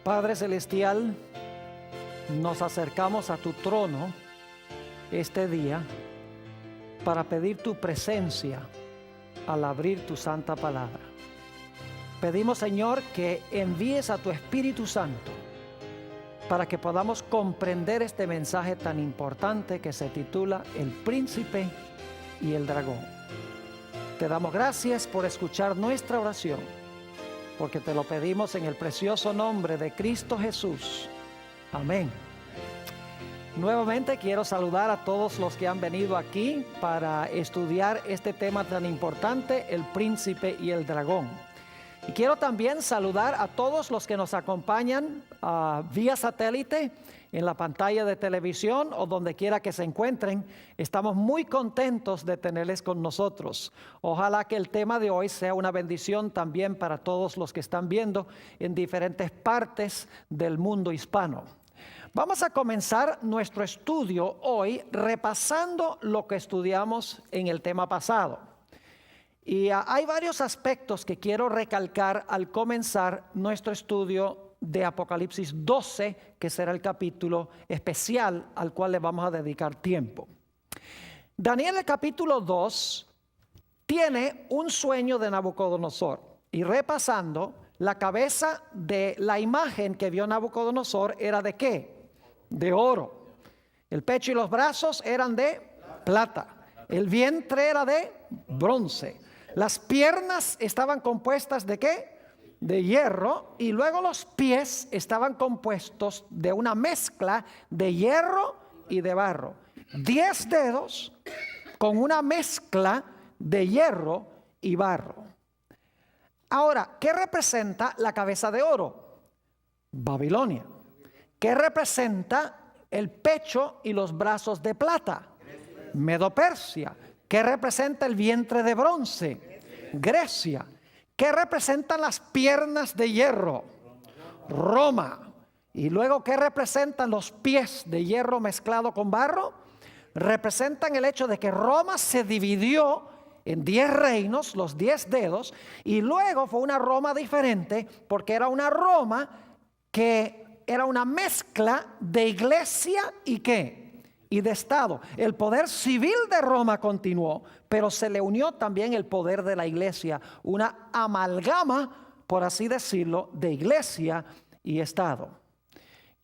Padre Celestial, nos acercamos a tu trono este día para pedir tu presencia al abrir tu santa palabra. Pedimos, Señor, que envíes a tu Espíritu Santo para que podamos comprender este mensaje tan importante que se titula El Príncipe y el Dragón. Te damos gracias por escuchar nuestra oración, porque te lo pedimos en el precioso nombre de Cristo Jesús. Amén. Nuevamente quiero saludar a todos los que han venido aquí para estudiar este tema tan importante, el príncipe y el dragón. Y quiero también saludar a todos los que nos acompañan vía satélite, en la pantalla de televisión o donde quiera que se encuentren. Estamos muy contentos de tenerles con nosotros. Ojalá que el tema de hoy sea una bendición también para todos los que están viendo en diferentes partes del mundo hispano. Vamos a comenzar nuestro estudio hoy repasando lo que estudiamos en el tema pasado. Y hay varios aspectos que quiero recalcar al comenzar nuestro estudio de Apocalipsis 12, que será el capítulo especial al cual le vamos a dedicar tiempo. Daniel, el capítulo 2, tiene un sueño de Nabucodonosor. Y repasando, la cabeza de la imagen que vio Nabucodonosor era ¿de qué? De oro. El pecho y los brazos eran de plata. El vientre era de bronce. Las piernas estaban compuestas ¿de qué? De hierro, y luego los pies estaban compuestos de una mezcla de hierro y de barro. 10 dedos con una mezcla de hierro y barro. Ahora, ¿qué representa la cabeza de oro? Babilonia. ¿Qué representa el pecho y los brazos de plata? Medo-Persia. ¿Qué representa el vientre de bronce? Grecia. ¿Qué representan las piernas de hierro? Roma. Y luego, ¿qué representan los pies de hierro mezclado con barro? Representan el hecho de que Roma se dividió en 10 reinos, los 10 dedos, y luego fue una Roma diferente, porque era una Roma que era una mezcla de iglesia y ¿qué? Y de Estado. El poder civil de Roma continuó, pero se le unió también el poder de la iglesia, una amalgama, por así decirlo, de iglesia y Estado.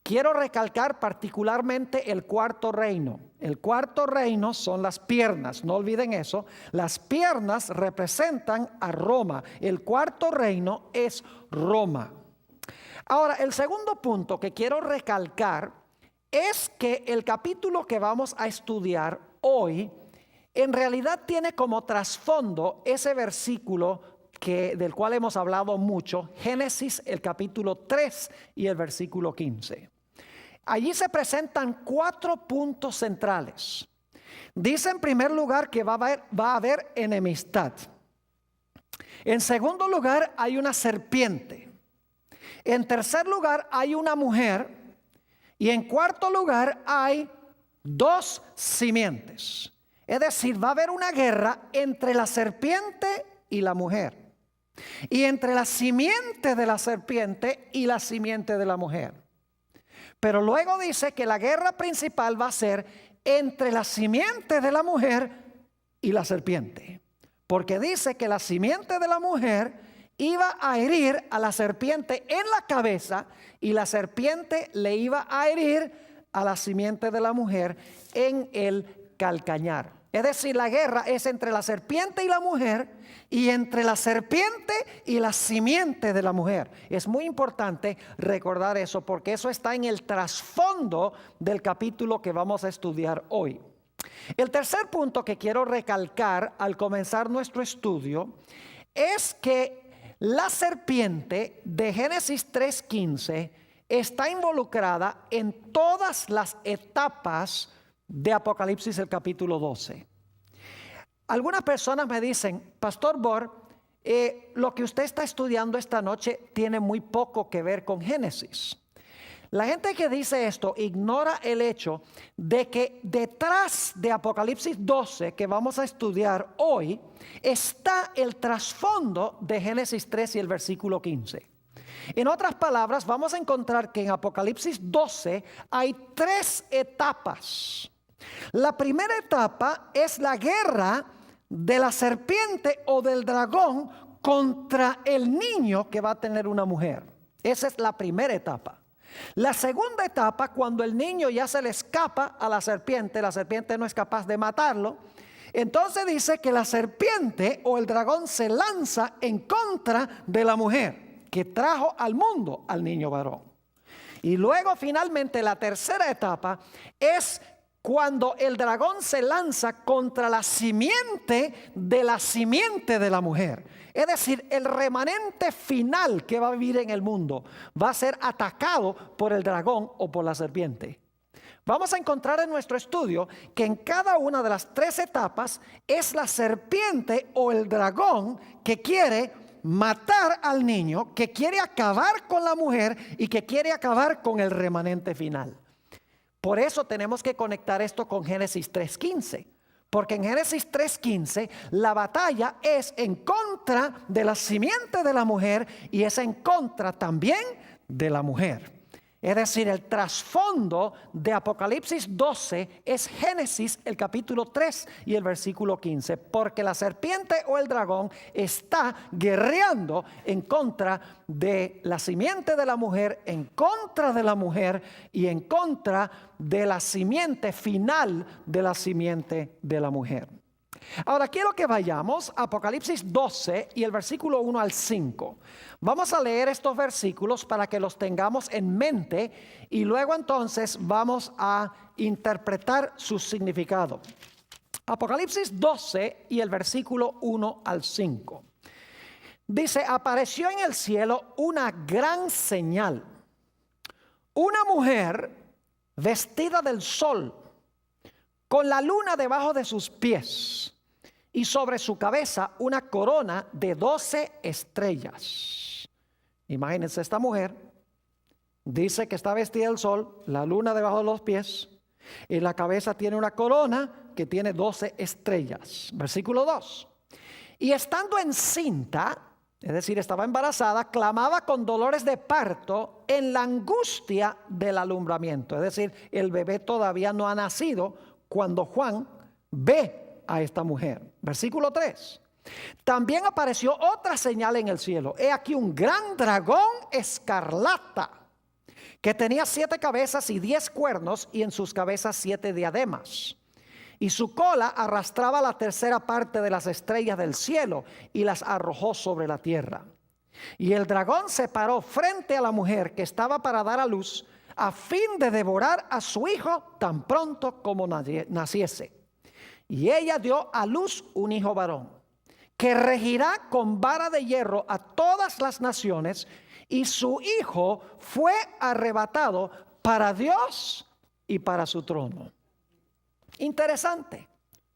Quiero recalcar particularmente el cuarto reino. El cuarto reino son las piernas, no olviden eso. Las piernas representan a Roma. El cuarto reino es Roma. Ahora, el segundo punto que quiero recalcar es que el capítulo que vamos a estudiar hoy en realidad tiene como trasfondo ese versículo del cual hemos hablado mucho, Génesis el capítulo 3 y el versículo 15. Allí se presentan 4 puntos centrales. Dice en primer lugar que va a haber enemistad. En segundo lugar hay una serpiente. En tercer lugar hay una mujer. Y en cuarto lugar hay 2 simientes. Es decir, va a haber una guerra entre la serpiente y la mujer. Y entre la simiente de la serpiente y la simiente de la mujer. Pero luego dice que la guerra principal va a ser entre la simiente de la mujer y la serpiente. Porque dice que la simiente de la mujer iba a herir a la serpiente en la cabeza y la serpiente le iba a herir a la simiente de la mujer en el calcañar. Es decir, la guerra es entre la serpiente y la mujer y entre la serpiente y la simiente de la mujer. Es muy importante recordar eso porque eso está en el trasfondo del capítulo que vamos a estudiar hoy. El tercer punto que quiero recalcar al comenzar nuestro estudio es que la serpiente de Génesis 3:15 está involucrada en todas las etapas de Apocalipsis el capítulo 12. Algunas personas me dicen, Pastor Bor, lo que usted está estudiando esta noche tiene muy poco que ver con Génesis. La gente que dice esto ignora el hecho de que detrás de Apocalipsis 12, que vamos a estudiar hoy, está el trasfondo de Génesis 3 y el versículo 15. En otras palabras, vamos a encontrar que en Apocalipsis 12 hay 3 etapas. La primera etapa es la guerra de la serpiente o del dragón contra el niño que va a tener una mujer. Esa es la primera etapa. La segunda etapa, cuando el niño ya se le escapa a la serpiente no es capaz de matarlo. Entonces dice que la serpiente o el dragón se lanza en contra de la mujer que trajo al mundo al niño varón. Y luego finalmente la tercera etapa es cuando el dragón se lanza contra la simiente de la mujer. Es decir, el remanente final que va a vivir en el mundo va a ser atacado por el dragón o por la serpiente. Vamos a encontrar en nuestro estudio que en cada una de las 3 etapas es la serpiente o el dragón que quiere matar al niño, que quiere acabar con la mujer y que quiere acabar con el remanente final. Por eso tenemos que conectar esto con Génesis 3:15. Porque en Génesis 3:15 la batalla es en contra de la simiente de la mujer y es en contra también de la mujer. Es decir, el trasfondo de Apocalipsis 12 es Génesis el capítulo 3 y el versículo 15. Porque la serpiente o el dragón está guerreando en contra de la simiente de la mujer, en contra de la mujer y en contra de la simiente final de la simiente de la mujer. Ahora quiero que vayamos a Apocalipsis 12 y el versículo 1 al 5. Vamos a leer estos versículos para que los tengamos en mente y luego entonces vamos a interpretar su significado. Apocalipsis 12 y el versículo 1 al 5. Dice: apareció en el cielo una gran señal, una mujer vestida del sol, con la luna debajo de sus pies, y sobre su cabeza una corona de 12 estrellas. Imagínense, esta mujer dice que está vestida del sol, la luna debajo de los pies, y la cabeza tiene una corona que tiene 12 estrellas. Versículo 2. Y estando encinta, es decir, estaba embarazada, clamaba con dolores de parto en la angustia del alumbramiento. Es decir, el bebé todavía no ha nacido cuando Juan ve a esta mujer. Versículo 3. También apareció otra señal en el cielo. He aquí un gran dragón escarlata que tenía 7 cabezas y 10 cuernos, y en sus cabezas 7 diademas. Y su cola arrastraba la tercera parte de las estrellas del cielo y las arrojó sobre la tierra. Y el dragón se paró frente a la mujer que estaba para dar a luz, a fin de devorar a su hijo tan pronto como naciese. Y ella dio a luz un hijo varón, que regirá con vara de hierro a todas las naciones, y su hijo fue arrebatado para Dios y para su trono. Interesante.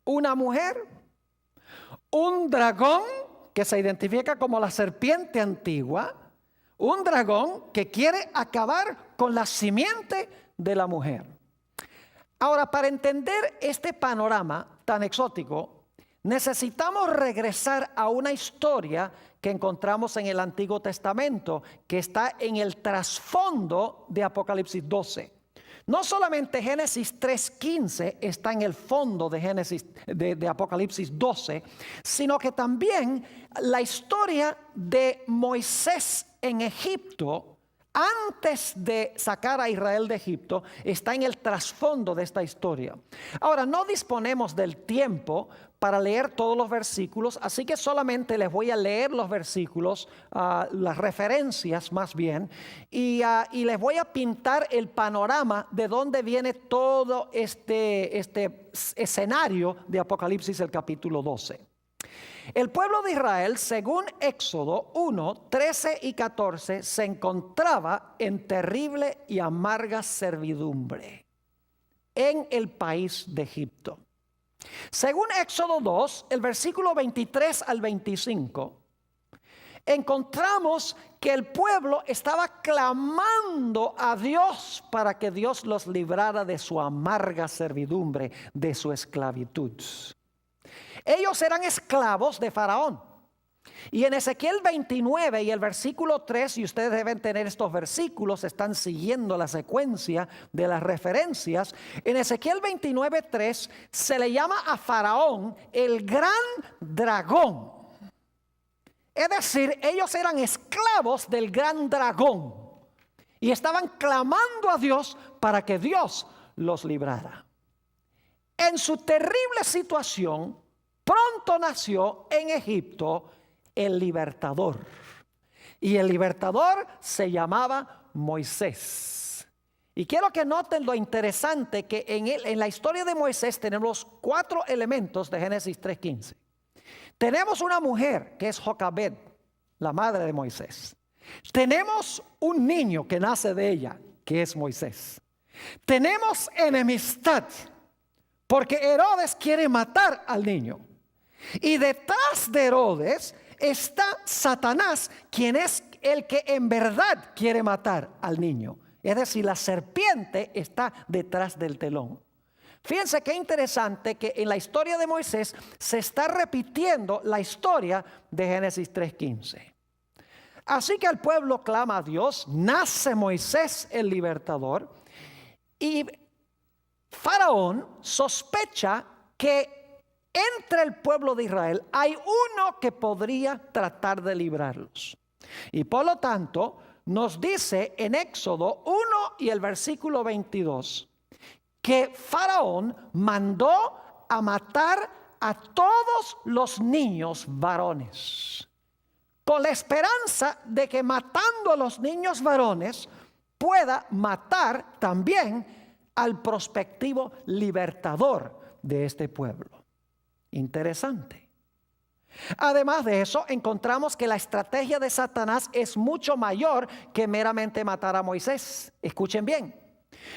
Una mujer, un dragón que se identifica como la serpiente antigua, un dragón que quiere acabar con la simiente de la mujer. Ahora, para entender este panorama tan exótico, necesitamos regresar a una historia que encontramos en el Antiguo Testamento, que está en el trasfondo de Apocalipsis 12. No solamente Génesis 3:15 está en el fondo de Apocalipsis 12, sino que también la historia de Moisés en Egipto, antes de sacar a Israel de Egipto, está en el trasfondo de esta historia. Ahora, no disponemos del tiempo para leer todos los versículos, así que solamente les voy a leer los versículos, las referencias más bien, y les voy a pintar el panorama de dónde viene todo este escenario de Apocalipsis, el capítulo 12. El pueblo de Israel, según Éxodo 1, 13 y 14, se encontraba en terrible y amarga servidumbre en el país de Egipto. Según Éxodo 2, el versículo 23 al 25, encontramos que el pueblo estaba clamando a Dios para que Dios los librara de su amarga servidumbre, de su esclavitud. Ellos eran esclavos de Faraón. Y en Ezequiel 29 y el versículo 3, y ustedes deben tener estos versículos, están siguiendo la secuencia de las referencias. En Ezequiel 29:3 se le llama a Faraón el gran dragón. Es decir, ellos eran esclavos del gran dragón y estaban clamando a Dios para que Dios los librara. En su terrible situación, pronto nació en Egipto el libertador. Y el libertador se llamaba Moisés. Y quiero que noten lo interesante que en la historia de Moisés tenemos 4 elementos de Génesis 3:15. Tenemos una mujer que es Jocabed, la madre de Moisés. Tenemos un niño que nace de ella, que es Moisés. Tenemos enemistad, porque Herodes quiere matar al niño. Y detrás de Herodes está Satanás, quien es el que en verdad quiere matar al niño. Es decir, la serpiente está detrás del telón. Fíjense qué interesante que en la historia de Moisés se está repitiendo la historia de Génesis 3:15. Así que el pueblo clama a Dios, nace Moisés el libertador, y Faraón sospecha que entre el pueblo de Israel hay uno que podría tratar de librarlos. Y por lo tanto nos dice en Éxodo 1 y el versículo 22 que Faraón mandó a matar a todos los niños varones, con la esperanza de que matando a los niños varones pueda matar también al prospectivo libertador de este pueblo. Interesante. Además de eso, encontramos que la estrategia de Satanás es mucho mayor que meramente matar a Moisés. Escuchen bien.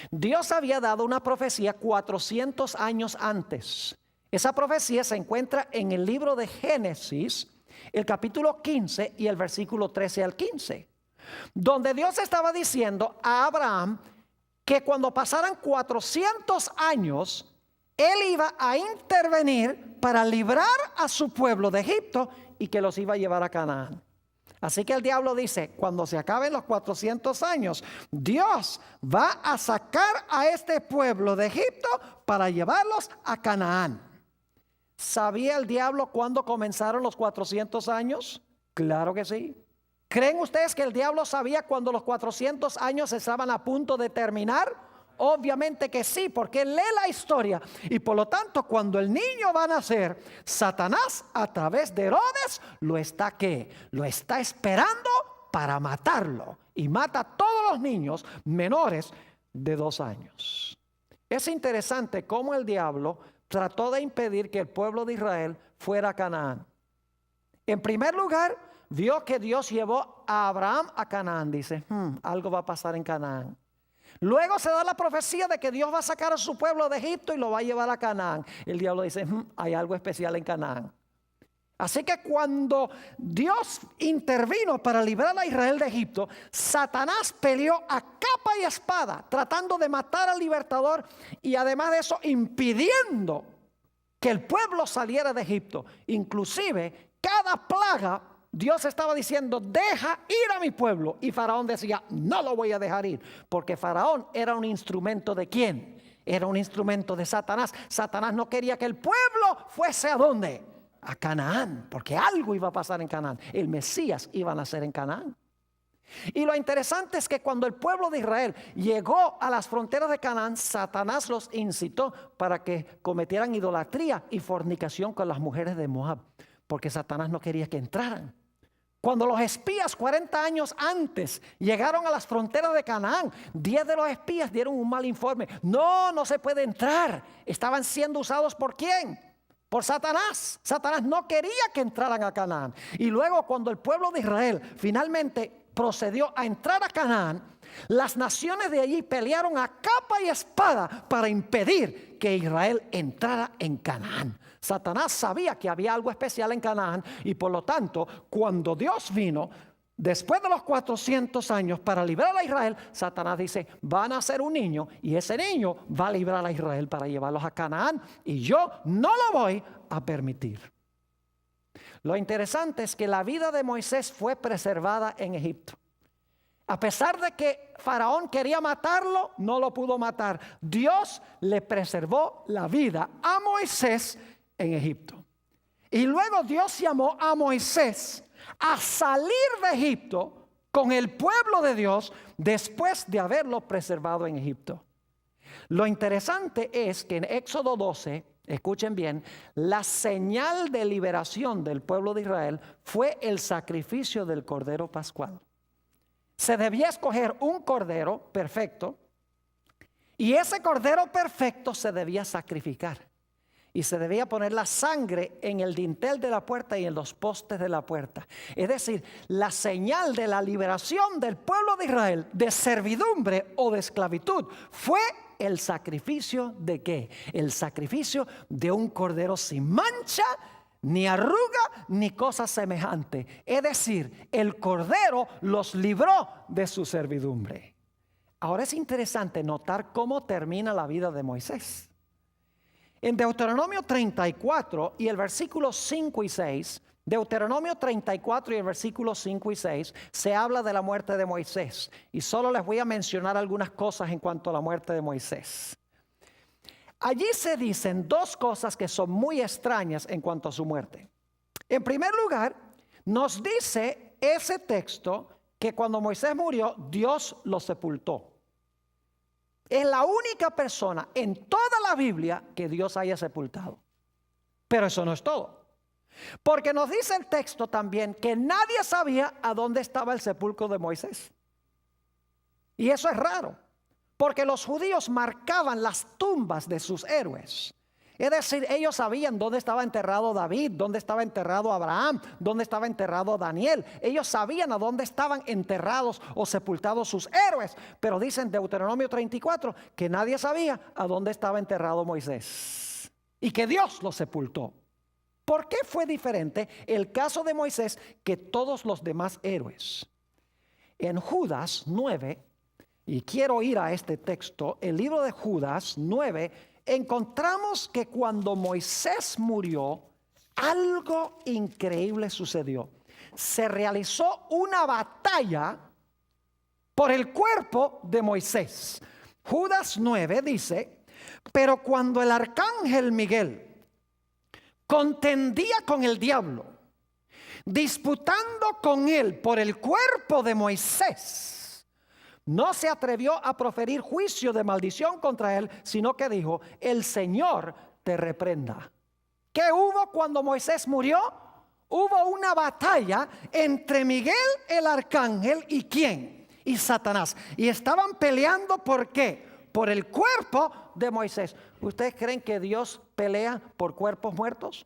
Dios había dado una profecía 400 años antes. Esa profecía se encuentra en el libro de Génesis, el capítulo 15 y el versículo 13 al 15, donde Dios estaba diciendo a Abraham que cuando pasaran 400 años, Él iba a intervenir para librar a su pueblo de Egipto y que los iba a llevar a Canaán. Así que el diablo dice, cuando se acaben los 400 años, Dios va a sacar a este pueblo de Egipto para llevarlos a Canaán. ¿Sabía el diablo cuándo comenzaron los 400 años? Claro que sí. ¿Creen ustedes que el diablo sabía cuando los 400 años estaban a punto de terminar? Obviamente que sí, porque él lee la historia. Y por lo tanto, cuando el niño va a nacer, Satanás a través de Herodes lo está esperando para matarlo. Y mata a todos los niños menores de 2 años. Es interesante cómo el diablo trató de impedir que el pueblo de Israel fuera a Canaán. En primer lugar, vio que Dios llevó a Abraham a Canaán. Dice, algo va a pasar en Canaán. Luego se da la profecía de que Dios va a sacar a su pueblo de Egipto y lo va a llevar a Canaán. El diablo dice, hay algo especial en Canaán. Así que cuando Dios intervino para librar a Israel de Egipto, Satanás peleó a capa y espada tratando de matar al libertador y además de eso impidiendo que el pueblo saliera de Egipto. Inclusive cada plaga Dios estaba diciendo, deja ir a mi pueblo. Y Faraón decía, no lo voy a dejar ir. Porque Faraón era un instrumento ¿de quién? Era un instrumento de Satanás. Satanás no quería que el pueblo fuese ¿a dónde? A Canaán. Porque algo iba a pasar en Canaán. El Mesías iba a nacer en Canaán. Y lo interesante es que cuando el pueblo de Israel llegó a las fronteras de Canaán, Satanás los incitó para que cometieran idolatría y fornicación con las mujeres de Moab. Porque Satanás no quería que entraran. Cuando los espías 40 años antes llegaron a las fronteras de Canaán, 10 de los espías dieron un mal informe. No se puede entrar. Estaban siendo usados ¿por quién? Por Satanás. Satanás no quería que entraran a Canaán. Y luego cuando el pueblo de Israel finalmente procedió a entrar a Canaán, las naciones de allí pelearon a capa y espada para impedir que Israel entrara en Canaán. Satanás sabía que había algo especial en Canaán y por lo tanto, cuando Dios vino, después de los 400 años para librar a Israel, Satanás dice, van a nacer un niño y ese niño va a librar a Israel para llevarlos a Canaán y yo no lo voy a permitir. Lo interesante es que la vida de Moisés fue preservada en Egipto. A pesar de que Faraón quería matarlo, no lo pudo matar. Dios le preservó la vida a Moisés en Egipto. Y luego Dios llamó a Moisés a salir de Egipto con el pueblo de Dios después de haberlo preservado en Egipto. Lo interesante es que en Éxodo 12, escuchen bien, la señal de liberación del pueblo de Israel fue el sacrificio del cordero pascual. Se debía escoger un cordero perfecto y ese cordero perfecto se debía sacrificar. Y se debía poner la sangre en el dintel de la puerta y en los postes de la puerta. Es decir, la señal de la liberación del pueblo de Israel de servidumbre o de esclavitud fue el sacrificio de ¿qué? El sacrificio de un cordero sin mancha, ni arruga, ni cosa semejante. Es decir, el cordero los libró de su servidumbre. Ahora es interesante notar cómo termina la vida de Moisés. En Deuteronomio 34 y el versículo 5 y 6, Deuteronomio 34 y el versículo 5 y 6, se habla de la muerte de Moisés. Y solo les voy a mencionar algunas cosas en cuanto a la muerte de Moisés. Allí se dicen dos cosas que son muy extrañas en cuanto a su muerte. En primer lugar, nos dice ese texto que cuando Moisés murió, Dios lo sepultó. Es la única persona en toda la Biblia que Dios haya sepultado. Pero eso no es todo. Porque nos dice el texto también que nadie sabía a dónde estaba el sepulcro de Moisés. Y eso es raro, porque los judíos marcaban las tumbas de sus héroes. Es decir, ellos sabían dónde estaba enterrado David, dónde estaba enterrado Abraham, dónde estaba enterrado Daniel. Ellos sabían a dónde estaban enterrados o sepultados sus héroes. Pero dice en Deuteronomio 34 que nadie sabía a dónde estaba enterrado Moisés y que Dios lo sepultó. ¿Por qué fue diferente el caso de Moisés que todos los demás héroes? En Judas 9, y quiero ir a este texto, el libro de Judas 9, encontramos que cuando Moisés murió, algo increíble sucedió. Se realizó una batalla por el cuerpo de Moisés. Judas 9 dice, pero cuando el arcángel Miguel contendía con el diablo, disputando con él por el cuerpo de Moisés, no se atrevió a proferir juicio de maldición contra él, sino que dijo, el Señor te reprenda. ¿Qué hubo cuando Moisés murió? Hubo una batalla entre Miguel el arcángel y ¿quién? Y Satanás. Y estaban peleando ¿por qué? Por el cuerpo de Moisés. ¿Ustedes creen que Dios pelea por cuerpos muertos?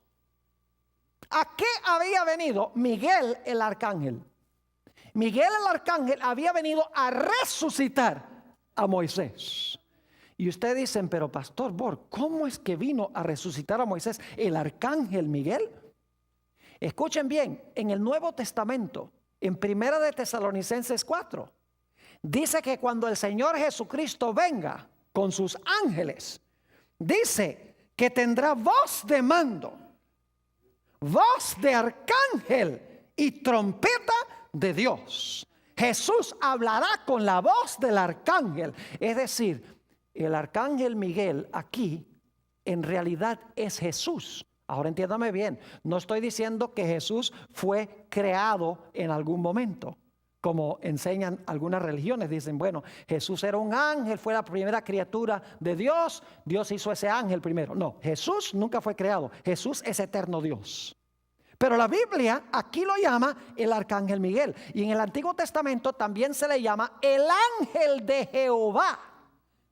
¿A qué había venido Miguel el arcángel? Miguel el arcángel había venido a resucitar a Moisés. Y ustedes dicen, pero pastor Borg, ¿cómo es que vino a resucitar a Moisés el arcángel Miguel? Escuchen bien, en el Nuevo Testamento, en Primera de Tesalonicenses 4, dice que cuando el Señor Jesucristo venga con sus ángeles, dice que tendrá voz de mando, voz de arcángel y trompeta de Dios. Jesús hablará con la voz del arcángel. Es decir, el arcángel Miguel aquí en realidad es Jesús. Ahora entiéndame bien, no estoy diciendo que Jesús fue creado en algún momento, como enseñan algunas religiones. Dicen, bueno, Jesús era un ángel, fue la primera criatura de Dios, Dios hizo ese ángel primero. No, Jesús nunca fue creado, Jesús es eterno Dios. Pero la Biblia aquí lo llama el arcángel Miguel. Y en el Antiguo Testamento también se le llama el ángel de Jehová.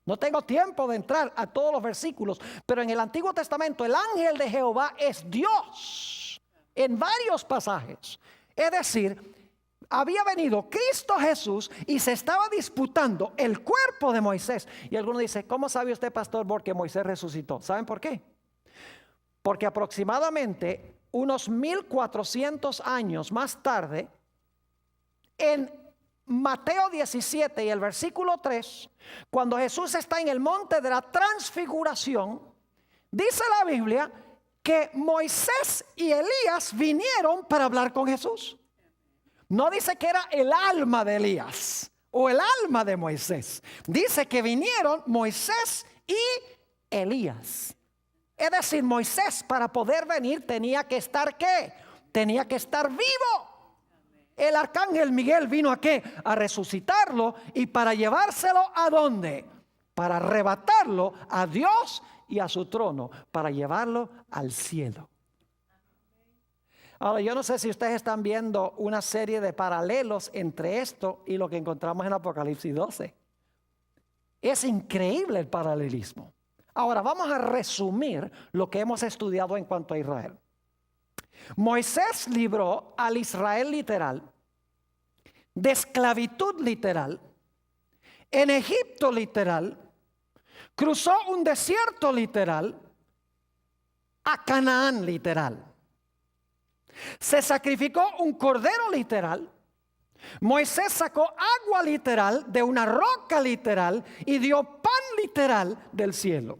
No tengo tiempo de entrar a todos los versículos, pero en el Antiguo Testamento el ángel de Jehová es Dios en varios pasajes. Es decir, había venido Cristo Jesús y se estaba disputando el cuerpo de Moisés. Y alguno dice, ¿cómo sabe usted, pastor Borg, que Moisés resucitó? ¿Saben por qué? Porque aproximadamente unos 1400 años más tarde, en Mateo 17 y el versículo 3, cuando Jesús está en el monte de la transfiguración, dice la Biblia que Moisés y Elías vinieron para hablar con Jesús. No dice que era el alma de Elías o el alma de Moisés. Dice que vinieron Moisés y Elías. Es decir, Moisés para poder venir tenía que estar ¿qué? Tenía que estar vivo. El arcángel Miguel vino ¿a qué? A resucitarlo y para llevárselo ¿a dónde? Para arrebatarlo a Dios y a su trono, para llevarlo al cielo. Ahora, yo no sé si ustedes están viendo una serie de paralelos entre esto y lo que encontramos en Apocalipsis 12. Es increíble el paralelismo. Ahora, vamos a resumir lo que hemos estudiado en cuanto a Israel. Moisés libró al Israel literal de esclavitud literal, en Egipto literal, cruzó un desierto literal, a Canaán literal. Se sacrificó un cordero literal. Moisés sacó agua literal de una roca literal y dio pan literal del cielo.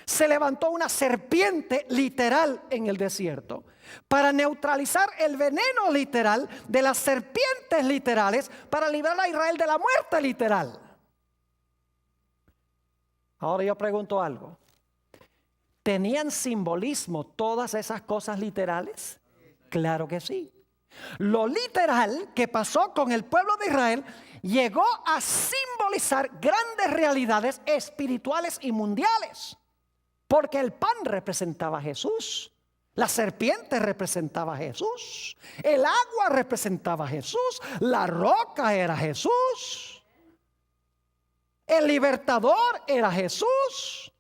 Se levantó una serpiente literal en el desierto para neutralizar el veneno literal de las serpientes literales para librar a Israel de la muerte literal. Ahora yo pregunto algo. ¿Tenían simbolismo todas esas cosas literales? Claro que sí. Lo literal que pasó con el pueblo de Israel llegó a simbolizar grandes realidades espirituales y mundiales. Porque el pan representaba a Jesús, la serpiente representaba a Jesús, el agua representaba a Jesús, la roca era Jesús, el libertador era Jesús.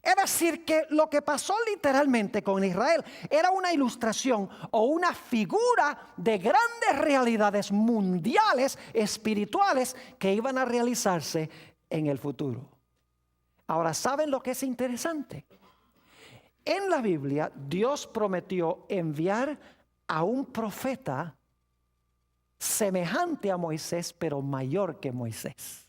Es decir, que lo que pasó literalmente con Israel era una ilustración o una figura de grandes realidades mundiales, espirituales, que iban a realizarse en el futuro. Ahora, ¿saben lo que es interesante? En la Biblia, Dios prometió enviar a un profeta semejante a Moisés, pero mayor que Moisés.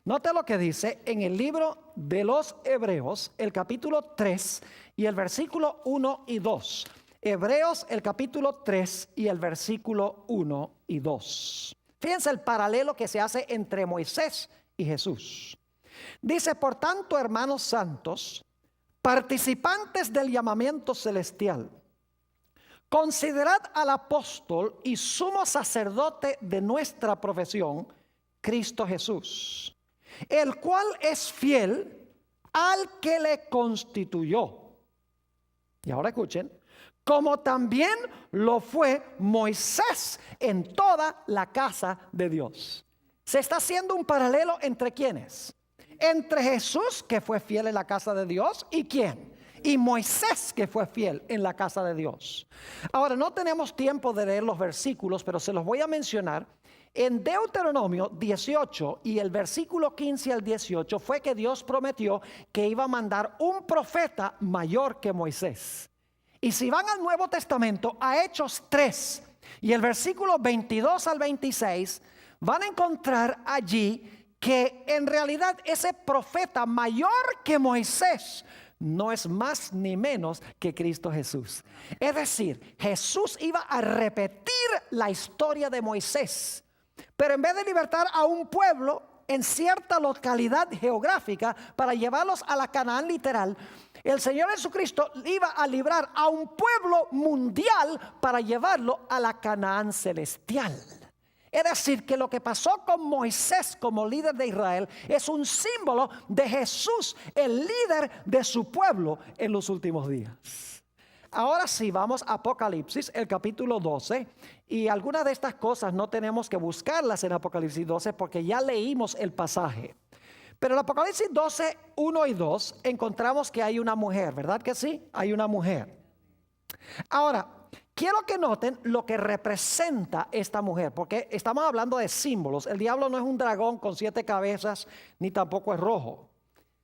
Note lo que dice en el libro de los Hebreos, el capítulo 3 y el versículo 1 y 2. Hebreos, el capítulo 3 y el versículo 1 y 2. Fíjense el paralelo que se hace entre Moisés y Jesús. Dice, por tanto, hermanos santos, participantes del llamamiento celestial, considerad al apóstol y sumo sacerdote de nuestra profesión, Cristo Jesús, el cual es fiel al que le constituyó. Y ahora escuchen, como también lo fue Moisés en toda la casa de Dios. Se está haciendo un paralelo entre ¿quiénes? Entre Jesús, que fue fiel en la casa de Dios, ¿y quién? Y Moisés, que fue fiel en la casa de Dios. Ahora, no tenemos tiempo de leer los versículos, pero se los voy a mencionar. En Deuteronomio 18 y el versículo 15 al 18 fue que Dios prometió que iba a mandar un profeta mayor que Moisés. Y si van al Nuevo Testamento, a Hechos 3 y el versículo 22 al 26, van a encontrar allí que en realidad ese profeta mayor que Moisés no es más ni menos que Cristo Jesús. Es decir, Jesús iba a repetir la historia de Moisés, pero en vez de libertar a un pueblo en cierta localidad geográfica para llevarlos a la Canaán literal, el Señor Jesucristo iba a librar a un pueblo mundial para llevarlo a la Canaán celestial. Es decir, que lo que pasó con Moisés como líder de Israel es un símbolo de Jesús, el líder de su pueblo en los últimos días. Ahora sí, vamos a Apocalipsis, el capítulo 12. Y algunas de estas cosas no tenemos que buscarlas en Apocalipsis 12 porque ya leímos el pasaje. Pero en Apocalipsis 12, 1 y 2 encontramos que hay una mujer, ¿verdad que sí? Hay una mujer. Ahora, quiero que noten lo que representa esta mujer, porque estamos hablando de símbolos. El diablo no es un dragón con 7 cabezas, ni tampoco es rojo.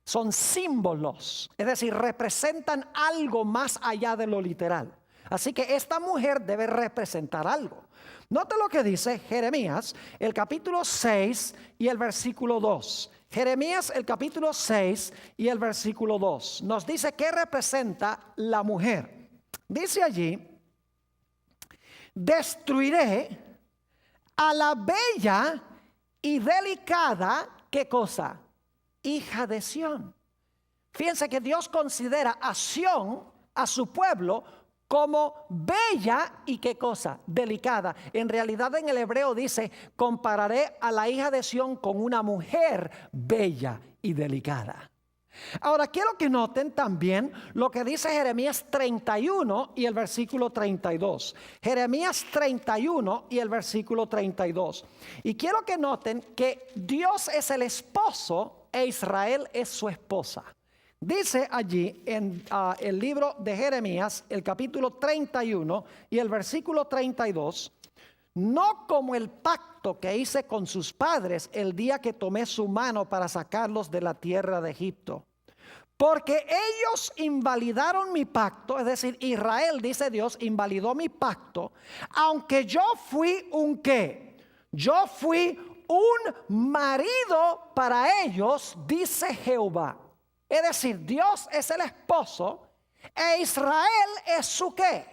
Son símbolos, es decir, representan algo más allá de lo literal. Así que esta mujer debe representar algo. Nota lo que dice Jeremías, el capítulo 6 y el versículo 2. Jeremías, el capítulo 6 y el versículo 2. Nos dice qué representa la mujer. Dice allí: destruiré a la bella y delicada, ¿qué cosa? Hija de Sión. Fíjense que Dios considera a Sión, a su pueblo, como bella y qué cosa, delicada. En realidad en el hebreo dice: compararé a la hija de Sión con una mujer bella y delicada. Ahora quiero que noten también lo que dice Jeremías 31 y el versículo 32. Jeremías 31 y el versículo 32. Y quiero que noten que Dios es el esposo e Israel es su esposa. Dice allí en el libro de Jeremías, el capítulo 31 y el versículo 32: no como el pacto que hice con sus padres el día que tomé su mano para sacarlos de la tierra de Egipto. Porque ellos invalidaron mi pacto, es decir, Israel, dice Dios, invalidó mi pacto, aunque yo fui un ¿qué? Yo fui un marido para ellos, dice Jehová. Es decir, Dios es el esposo e Israel es su ¿qué?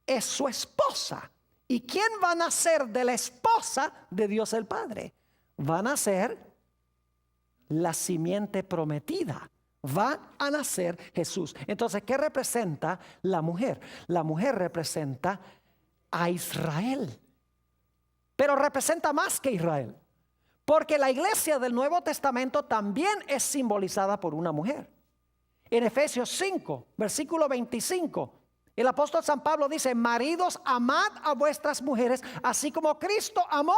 Es su esposa. ¿Y quién va a nacer de la esposa de Dios el Padre? Va a nacer la simiente prometida. Va a nacer Jesús. Entonces, ¿qué representa la mujer? La mujer representa a Israel. Pero representa más que Israel. Porque la iglesia del Nuevo Testamento también es simbolizada por una mujer. En Efesios 5, versículo 25, el apóstol San Pablo dice: maridos, amad a vuestras mujeres, así como Cristo amó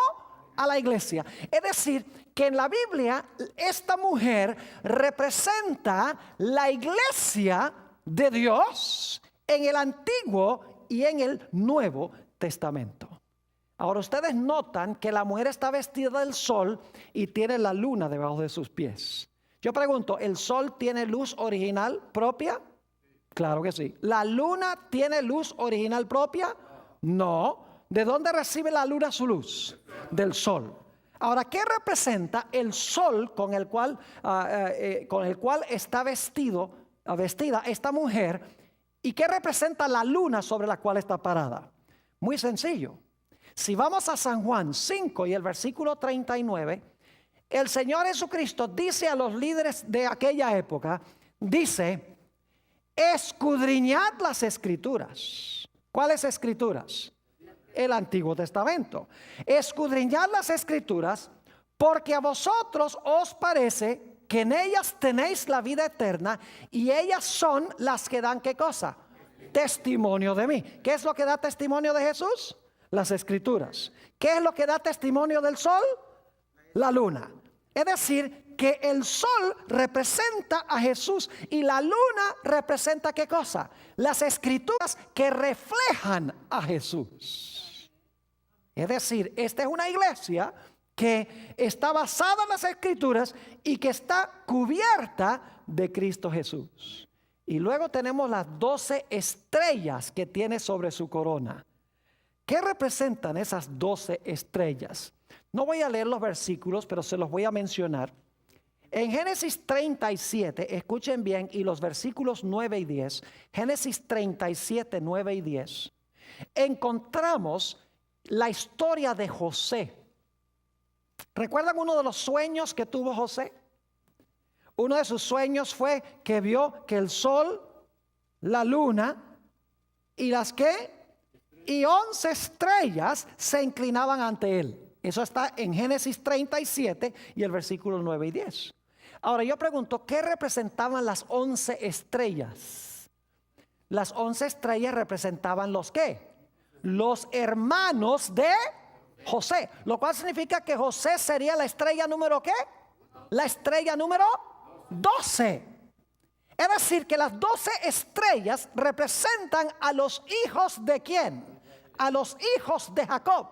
a la iglesia. Es decir, que en la Biblia esta mujer representa la iglesia de Dios en el Antiguo y en el Nuevo Testamento. Ahora ustedes notan que la mujer está vestida del sol y tiene la luna debajo de sus pies. Yo pregunto, ¿el sol tiene luz original propia? Claro que sí. ¿La luna tiene luz original propia? No. ¿De dónde recibe la luna su luz? Del sol. Ahora, ¿qué representa el sol con el cual está vestida esta mujer? ¿Y qué representa la luna sobre la cual está parada? Muy sencillo. Si vamos a San Juan 5 y el versículo 39, el Señor Jesucristo dice a los líderes de aquella época, dice: escudriñad las escrituras. ¿Cuáles escrituras? El Antiguo Testamento. Escudriñad las escrituras, porque a vosotros os parece que en ellas tenéis la vida eterna, y ellas son las que dan ¿qué cosa? Testimonio de mí. ¿Qué es lo que da testimonio de Jesús? Las escrituras. ¿Qué es lo que da testimonio del sol? La luna. Es decir, que el sol representa a Jesús y la luna representa ¿qué cosa? Las escrituras que reflejan a Jesús. Es decir, esta es una iglesia que está basada en las escrituras y que está cubierta de Cristo Jesús. Y luego tenemos las 12 estrellas que tiene sobre su corona. ¿Qué representan esas 12 estrellas? No voy a leer los versículos, pero se los voy a mencionar. En Génesis 37, escuchen bien, y los versículos 9 y 10, Génesis 37, 9 y 10, encontramos la historia de José. ¿Recuerdan uno de los sueños que tuvo José? Uno de sus sueños fue que vio que el sol, la luna y las ¿qué? Y 11 estrellas se inclinaban ante él. Eso está en Génesis 37 y el versículo 9 y 10. Ahora yo pregunto, ¿qué representaban las 11 estrellas? Las 11 estrellas representaban los ¿qué? Los hermanos de José. Lo cual significa que José sería la estrella número ¿qué? La estrella número 12. Es decir, que las 12 estrellas representan a los hijos de ¿quién? A los hijos de Jacob.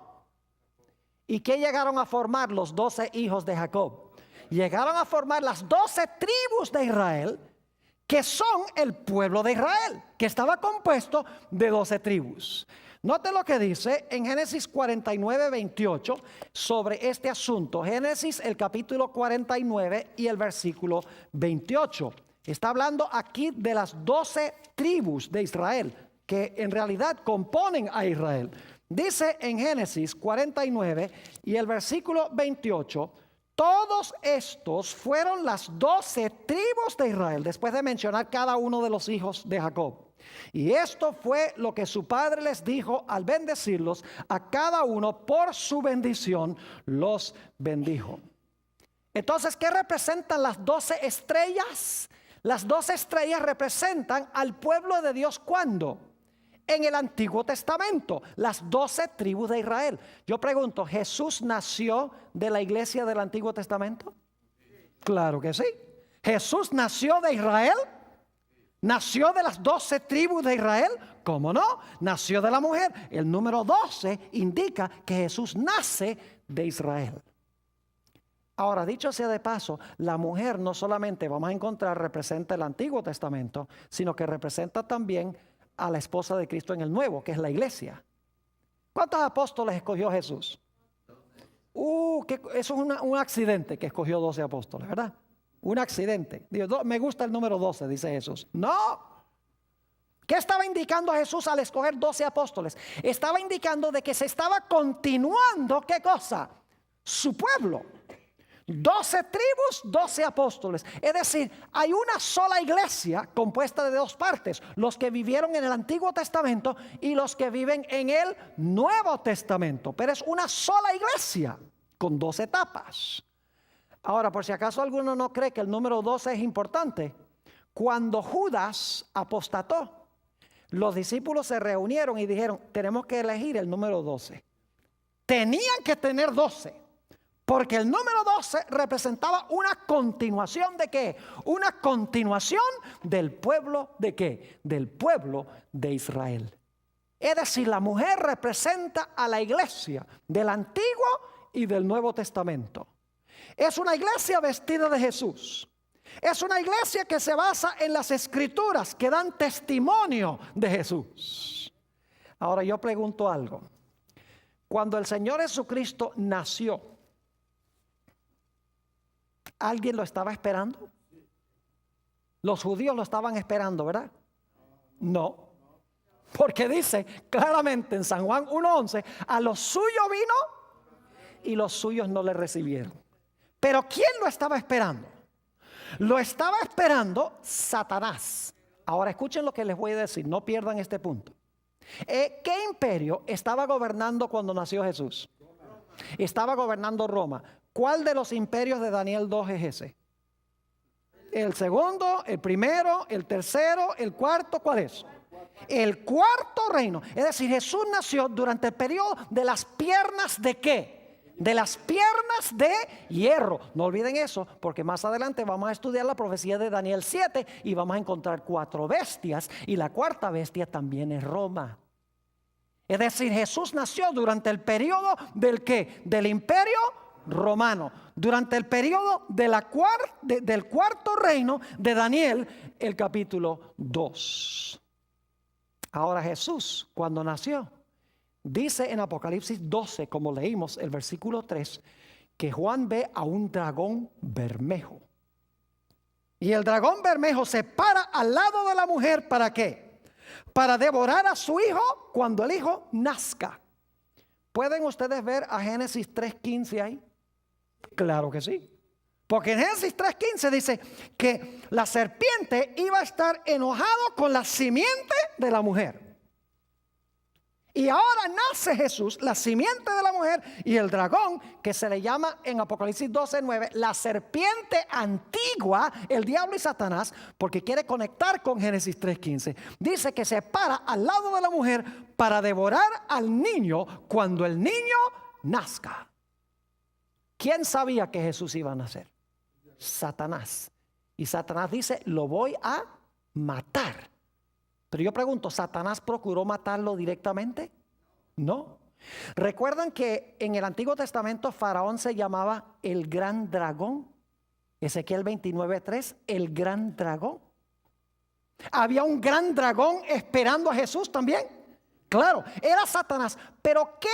¿Y qué llegaron a formar los 12 hijos de Jacob? Llegaron a formar las 12 tribus de Israel, que son el pueblo de Israel, que estaba compuesto de 12 tribus. Note lo que dice en Génesis 49, 28 sobre este asunto. Génesis, el capítulo 49 y el versículo 28. Está hablando aquí de las 12 tribus de Israel, que en realidad componen a Israel. Dice en Génesis 49 y el versículo 28, todos estos fueron las 12 tribus de Israel, después de mencionar cada uno de los hijos de Jacob. Y esto fue lo que su padre les dijo al bendecirlos, a cada uno por su bendición los bendijo. Entonces, ¿qué representan las 12 estrellas? Las 12 estrellas representan al pueblo de Dios. ¿Cuándo? En el Antiguo Testamento, las 12 tribus de Israel. Yo pregunto, ¿Jesús nació de la iglesia del Antiguo Testamento? Claro que sí. ¿Jesús nació de Israel? ¿Nació de las 12 tribus de Israel? ¿Cómo no? Nació de la mujer. El número 12 indica que Jesús nace de Israel. Ahora, dicho sea de paso, la mujer no solamente vamos a encontrar representa el Antiguo Testamento, sino que representa también a la esposa de Cristo en el Nuevo, que es la iglesia. ¿Cuántos apóstoles escogió Jesús? Eso es un accidente que escogió 12 apóstoles, ¿verdad? Un accidente. Dios, me gusta el número 12, dice Jesús. No. ¿Qué estaba indicando Jesús al escoger 12 apóstoles? Estaba indicando de que se estaba continuando, ¿qué cosa? Su pueblo. 12 tribus, 12 apóstoles. Es decir, hay una sola iglesia compuesta de dos partes. Los que vivieron en el Antiguo Testamento y los que viven en el Nuevo Testamento. Pero es una sola iglesia con 12 etapas. Ahora, por si acaso alguno no cree que el número 12 es importante, cuando Judas apostató, los discípulos se reunieron y dijeron, tenemos que elegir el número 12. Tenían que tener 12. Porque el número 12 representaba una continuación ¿de qué? Una continuación del pueblo ¿de qué? Del pueblo de Israel. Es decir, la mujer representa a la iglesia del Antiguo y del Nuevo Testamento. Es una iglesia vestida de Jesús. Es una iglesia que se basa en las escrituras que dan testimonio de Jesús. Ahora yo pregunto algo. Cuando el Señor Jesucristo nació, ¿alguien lo estaba esperando? Los judíos lo estaban esperando, ¿verdad? No. Porque dice claramente en San Juan 1:11, a los suyos vino y los suyos no le recibieron. Pero ¿quién lo estaba esperando? Lo estaba esperando Satanás. Ahora escuchen lo que les voy a decir, no pierdan este punto. ¿Qué imperio estaba gobernando cuando nació Jesús? Estaba gobernando Roma. ¿Cuál de los imperios de Daniel 2 es ese? El segundo, el primero, el tercero, el cuarto, ¿cuál es? El cuarto reino. Es decir, Jesús nació durante el periodo de las piernas ¿de qué? De las piernas de hierro. No olviden eso, porque más adelante vamos a estudiar la profecía de Daniel 7 y vamos a encontrar 4 bestias y la cuarta bestia también es Roma. Es decir, Jesús nació durante el periodo del ¿qué? Del imperio romano, durante el periodo de del cuarto reino de Daniel, el capítulo 2. Ahora Jesús, cuando nació, dice en Apocalipsis 12, como leímos el versículo 3, que Juan ve a un dragón bermejo. Y el dragón bermejo se para al lado de la mujer, ¿para qué? Para devorar a su hijo cuando el hijo nazca. ¿Pueden ustedes ver a Génesis 3:15 ahí? Claro que sí. Porque en Génesis 3:15 dice que la serpiente iba a estar enojado con la simiente de la mujer. Y ahora nace Jesús, la simiente de la mujer, y el dragón, que se le llama en Apocalipsis 12:9, la serpiente antigua, el diablo y Satanás, porque quiere conectar con Génesis 3:15. Dice que se para al lado de la mujer para devorar al niño cuando el niño nazca. ¿Quién sabía que Jesús iba a nacer? Satanás. Y Satanás dice, lo voy a matar. Pero yo pregunto, ¿Satanás procuró matarlo directamente? No. ¿Recuerdan que en el Antiguo Testamento Faraón se llamaba el gran dragón? Ezequiel 29:3, el gran dragón. Había un gran dragón esperando a Jesús también. Claro, era Satanás. Pero ¿qué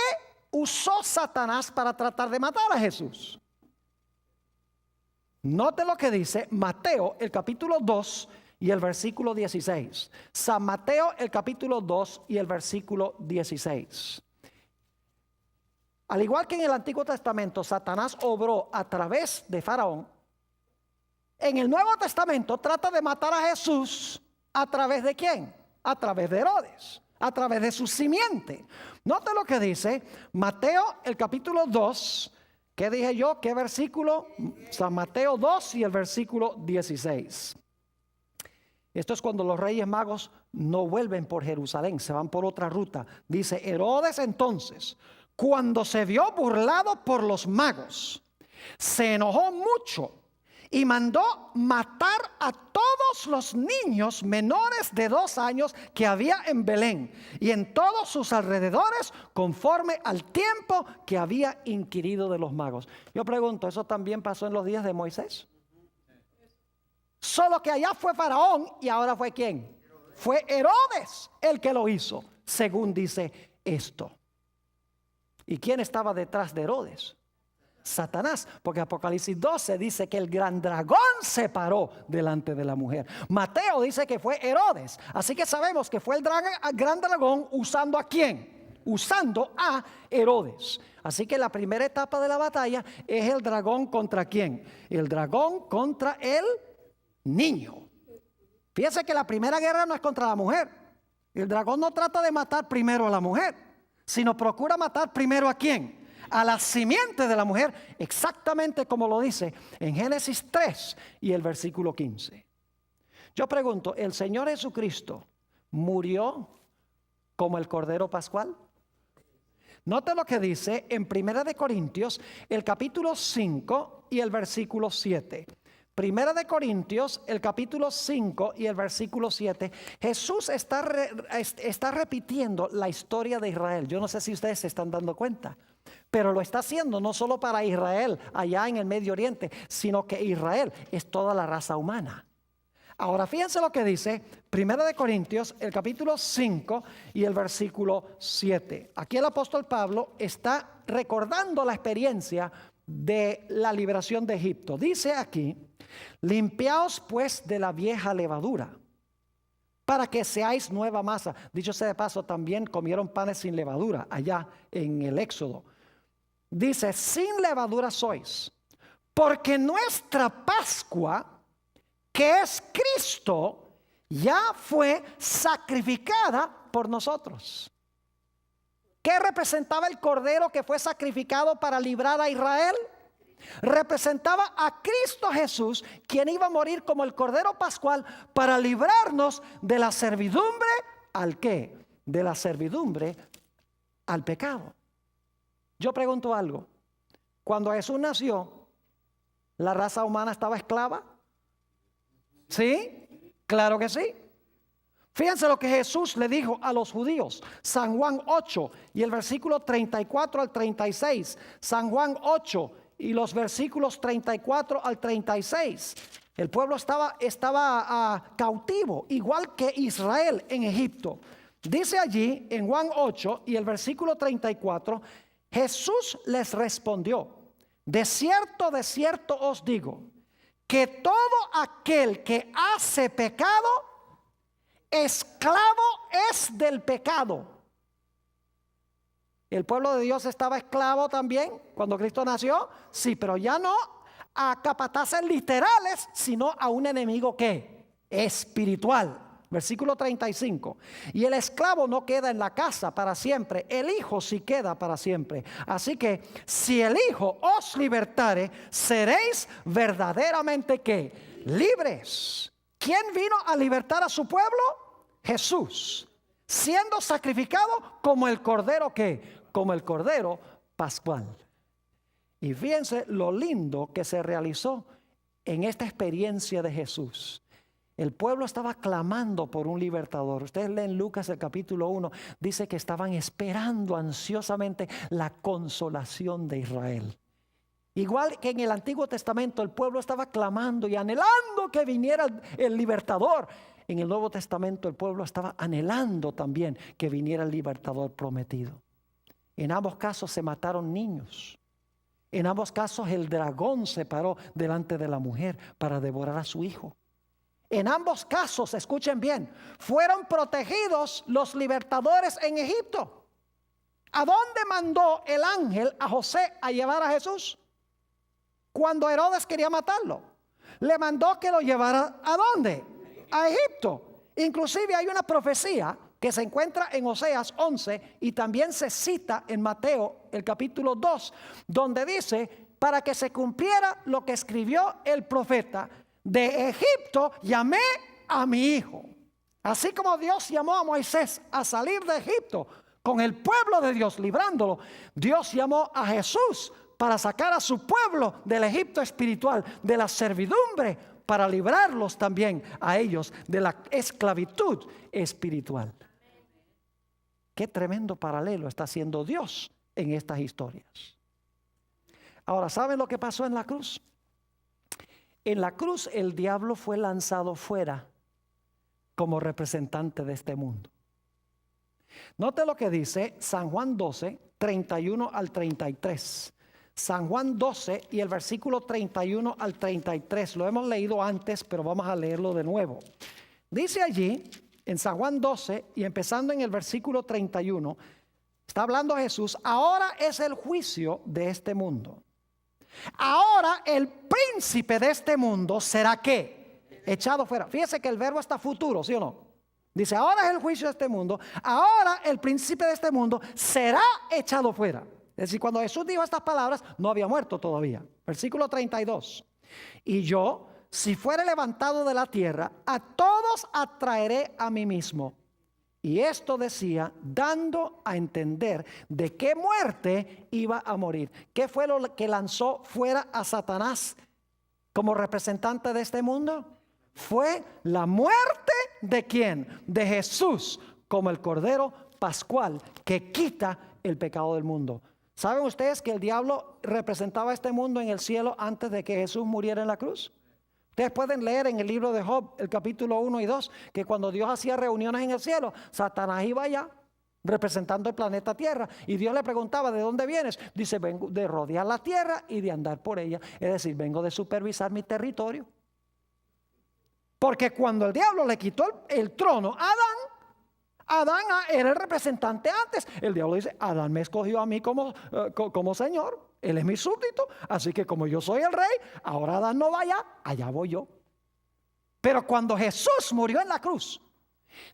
usó Satanás para tratar de matar a Jesús? Note lo que dice Mateo, el capítulo 2 y el versículo 16. San Mateo, el capítulo 2 y el versículo 16. Al igual que en el Antiguo Testamento, Satanás obró a través de Faraón. En el Nuevo Testamento trata de matar a Jesús a través de ¿quién? A través de Herodes, a través de su simiente. Note lo que dice Mateo, el capítulo 2. ¿Qué dije yo? ¿Qué versículo? San Mateo 2 y el versículo 16. Esto es cuando los reyes magos no vuelven por Jerusalén, se van por otra ruta. Dice: Herodes entonces, cuando se vio burlado por los magos, se enojó mucho y mandó matar a todos los niños menores de 2 años que había en Belén y en todos sus alrededores, conforme al tiempo que había inquirido de los magos. Yo pregunto, ¿eso también pasó en los días de Moisés? Solo que allá fue Faraón y ahora fue ¿quién? Fue Herodes el que lo hizo, según dice esto. ¿Y quién estaba detrás de Herodes? Satanás, porque Apocalipsis 12 dice que el gran dragón se paró delante de la mujer. Mateo dice que fue Herodes, así que sabemos que fue el gran dragón usando ¿a quién? Usando a Herodes. Así que la primera etapa de la batalla es el dragón contra ¿quién? El dragón contra el niño. Fíjense que la primera guerra no es contra la mujer. El dragón no trata de matar primero a la mujer, sino procura matar primero ¿a quién? A la simiente de la mujer, exactamente como lo dice en Génesis 3 y el versículo 15. Yo pregunto, ¿el Señor Jesucristo murió como el Cordero Pascual? Note lo que dice en 1 de Corintios, el capítulo 5 y el versículo 7. 1 de Corintios, el capítulo 5 y el versículo 7. Jesús está repitiendo la historia de Israel. Yo no sé si ustedes se están dando cuenta, pero lo está haciendo no solo para Israel allá en el Medio Oriente, sino que Israel es toda la raza humana. Ahora fíjense lo que dice 1 de Corintios, el capítulo 5 y el versículo 7. Aquí el apóstol Pablo está recordando la experiencia de la liberación de Egipto. Dice aquí: limpiaos pues de la vieja levadura, para que seáis nueva masa. Dicho sea de paso, también comieron panes sin levadura allá en el Éxodo. Dice: sin levadura sois, porque nuestra Pascua, que es Cristo, ya fue sacrificada por nosotros. ¿Qué representaba el cordero que fue sacrificado para librar a Israel? Representaba a Cristo Jesús, quien iba a morir como el cordero pascual para librarnos de la servidumbre ¿al qué? De la servidumbre al pecado. Yo pregunto algo: cuando Jesús nació, ¿la raza humana estaba esclava? ¿Sí? Claro que sí. Fíjense lo que Jesús le dijo a los judíos. San Juan 8 y el versículo 34 al 36. San Juan 8 y los versículos 34 al 36. El pueblo estaba cautivo, igual que Israel en Egipto. Dice allí en Juan 8 y el versículo 34, Jesús les respondió: de cierto os digo, que todo aquel que hace pecado, esclavo es del pecado. ¿El pueblo de Dios estaba esclavo también cuando Cristo nació? Sí, pero ya no a capataces literales, sino a un enemigo ¿qué? Espiritual. Versículo 35. Y el esclavo no queda en la casa para siempre, el hijo sí queda para siempre. Así que si el hijo os libertare, seréis verdaderamente ¿qué? Libres. ¿Quién vino a libertar a su pueblo? Jesús, siendo sacrificado como el cordero ¿qué? Como el cordero pascual. Y fíjense lo lindo que se realizó en esta experiencia de Jesús. El pueblo estaba clamando por un libertador. Ustedes leen Lucas el capítulo 1, dice que estaban esperando ansiosamente la consolación de Israel. Igual que en el Antiguo Testamento el pueblo estaba clamando y anhelando que viniera el libertador. en el Nuevo Testamento el pueblo estaba anhelando también que viniera el libertador prometido. En ambos casos se mataron niños. En ambos casos el dragón se paró delante de la mujer para devorar a su hijo. En ambos casos, escuchen bien, fueron protegidos los libertadores en Egipto. ¿A dónde mandó el ángel a José a llevar a Jesús? Cuando Herodes quería matarlo, le mandó que lo llevara ¿a dónde? A Egipto. Inclusive hay una profecía que se encuentra en Oseas 11 y también se cita en Mateo el capítulo 2, donde dice, para que se cumpliera lo que escribió el profeta: de Egipto llamé a mi hijo. Así como Dios llamó a Moisés a salir de Egipto con el pueblo de Dios, librándolo, Dios llamó a Jesús para sacar a su pueblo del Egipto espiritual, de la servidumbre, para librarlos también a ellos de la esclavitud espiritual. Qué tremendo paralelo está haciendo Dios en estas historias. Ahora, ¿saben lo que pasó en la cruz? En la cruz el diablo fue lanzado fuera como representante de este mundo. Note lo que dice San Juan 12, 31 al 33. San Juan 12 y el versículo 31 al 33. Lo hemos leído antes, pero vamos a leerlo de nuevo. Dice allí, en San Juan 12 y empezando en el versículo 31, está hablando Jesús: ahora es el juicio de este mundo. Ahora el príncipe de este mundo será ¿qué? Echado fuera. Fíjese que el verbo está futuro, ¿sí o no? Dice, ahora es el juicio de este mundo. Ahora el príncipe de este mundo será echado fuera. Es decir, cuando Jesús dijo estas palabras, no había muerto todavía. Versículo 32. Y yo, si fuere levantado de la tierra, a todos atraeré a mí mismo. Y esto decía, dando a entender de qué muerte iba a morir. ¿Qué fue lo que lanzó fuera a Satanás como representante de este mundo? Fue la muerte ¿de quién? De Jesús, como el Cordero Pascual que quita el pecado del mundo. ¿Saben ustedes que el diablo representaba este mundo en el cielo antes de que Jesús muriera en la cruz? Ustedes pueden leer en el libro de Job, el capítulo 1 y 2, que cuando Dios hacía reuniones en el cielo, Satanás iba allá representando el planeta Tierra, y Dios le preguntaba, ¿de dónde vienes? Dice, vengo de rodear la tierra y de andar por ella. Es decir, vengo de supervisar mi territorio. Porque cuando el diablo le quitó el trono a Adán era el representante antes. El diablo dice, Adán me escogió a mí como Señor, él es mi súbdito, así que como yo soy el rey, ahora Adán no vaya, allá voy yo. Pero cuando Jesús murió en la cruz,